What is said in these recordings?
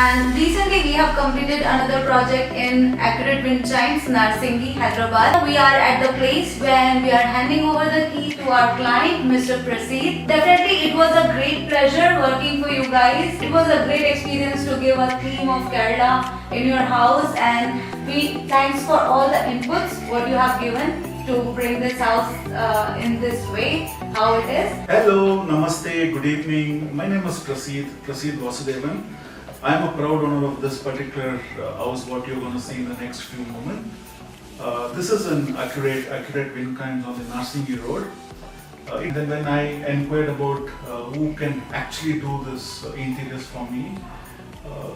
And recently we have completed another project in Accurate Wind Chimes, Narsingi, Hyderabad. We are at the place when we are handing over the key to our client, Mr. Praseed. Definitely it was a great pleasure working for you guys. It was a great experience to give a theme of Kerala in your house, and thanks for all the inputs what you have given to bring this house in this way, how it is. Hello, namaste, good evening. My name is Praseed Vasudevan. I am a proud owner of this particular house, what you're going to see in the next few moments. This is an accurate wind chimes on the Narsingi Road. Then when I inquired about who can actually do this interiors for me,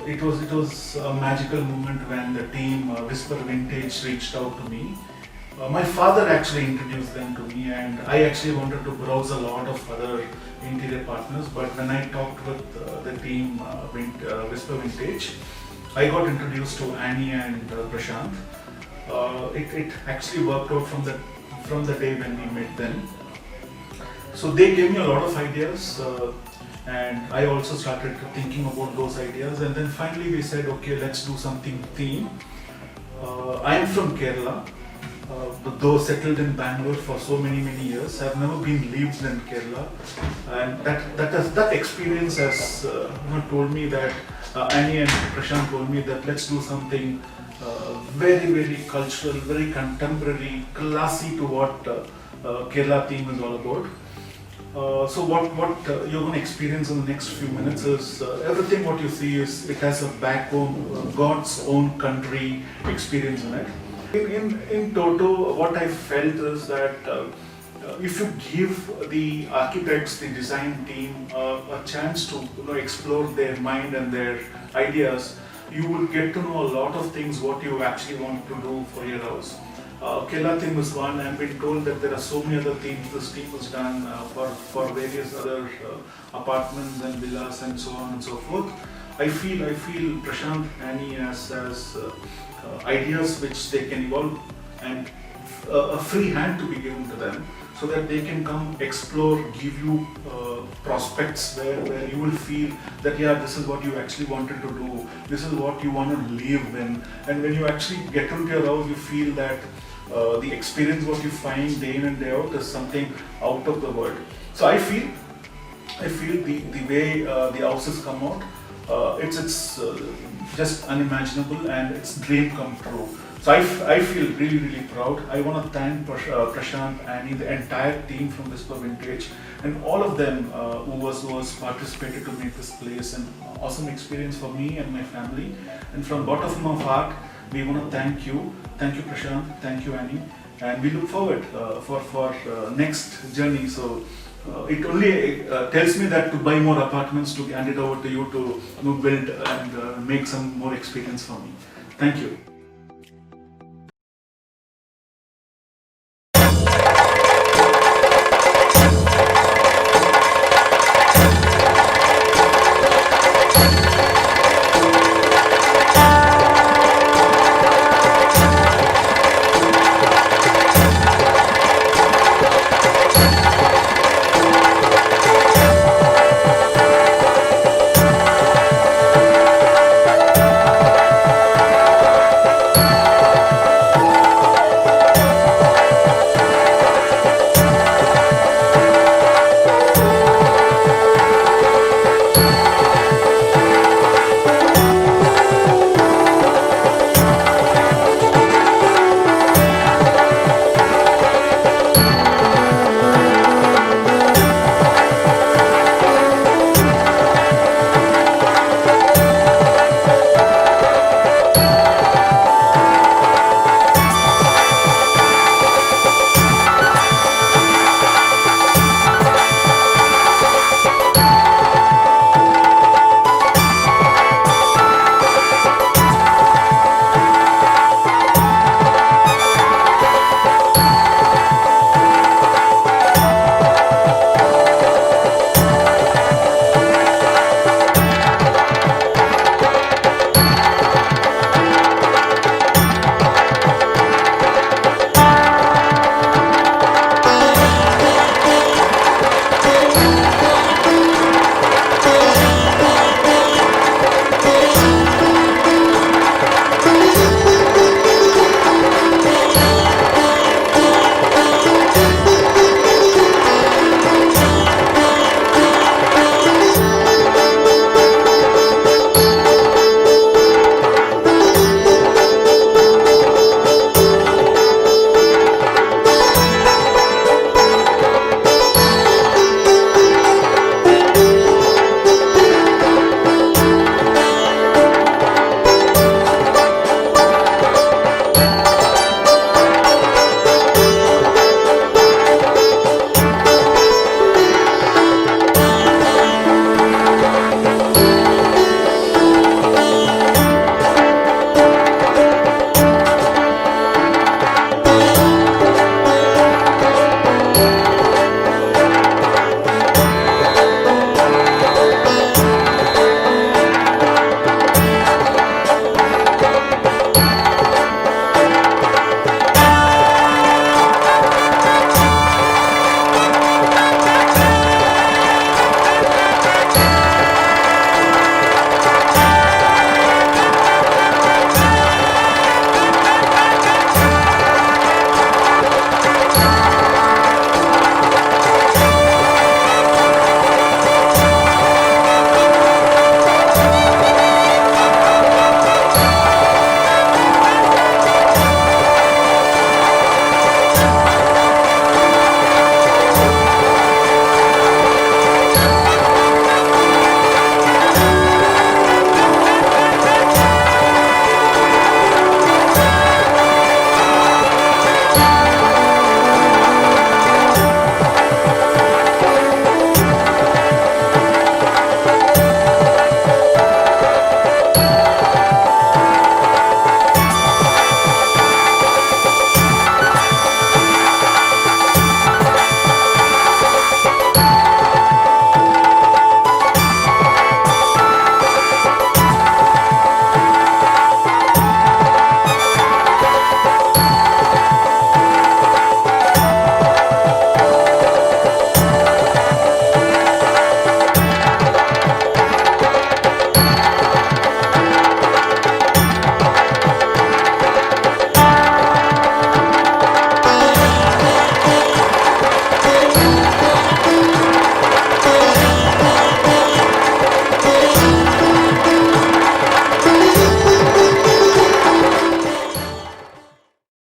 it was a magical moment when the team Whisper Vintage reached out to me. My father actually introduced them to me, and I actually wanted to browse a lot of other interior partners, but when I talked with the team Whisper Vintage, I got introduced to Annie and Prashant. It actually worked out from the day when we met them. So they gave me a lot of ideas, and I also started thinking about those ideas, and then finally we said, okay, let's do something theme. I am from Kerala. Though settled in Bangalore for so many years, I've never been lived in Kerala, and that experience has told me that Annie and Prashant told me that let's do something very cultural, very contemporary, classy to what Kerala theme is all about. So what you're going to experience in the next few minutes is everything what you see it has a back home, God's own country experience in it. In Toto, what I felt is that if you give the architects, the design team a chance to explore their mind and their ideas, you will get to know a lot of things what you actually want to do for your house. Kerala theme is one. I've been told that there are so many other themes this team has done for various other apartments and villas and so on and so forth. I feel Prashant, Annie as ideas which they can evolve, and a free hand to be given to them so that they can come explore, give you prospects where you will feel that this is what you actually wanted to do, this is what you want to live in, and when you actually get into your house you feel that the experience what you find day in and day out is something out of the world. So I feel the way the houses come out, it's just unimaginable, and it's dream come true. So I feel really proud. I want to thank Prashant, Annie, the entire team from Whisper Vintage, and all of them who was participated to make this place an awesome experience for me and my family. And from bottom of heart, we want to thank you Prashant, thank you Annie, and we look forward for next journey. So it only tells me that to buy more apartments, to hand it over to you to build and make some more experience for me. Thank you.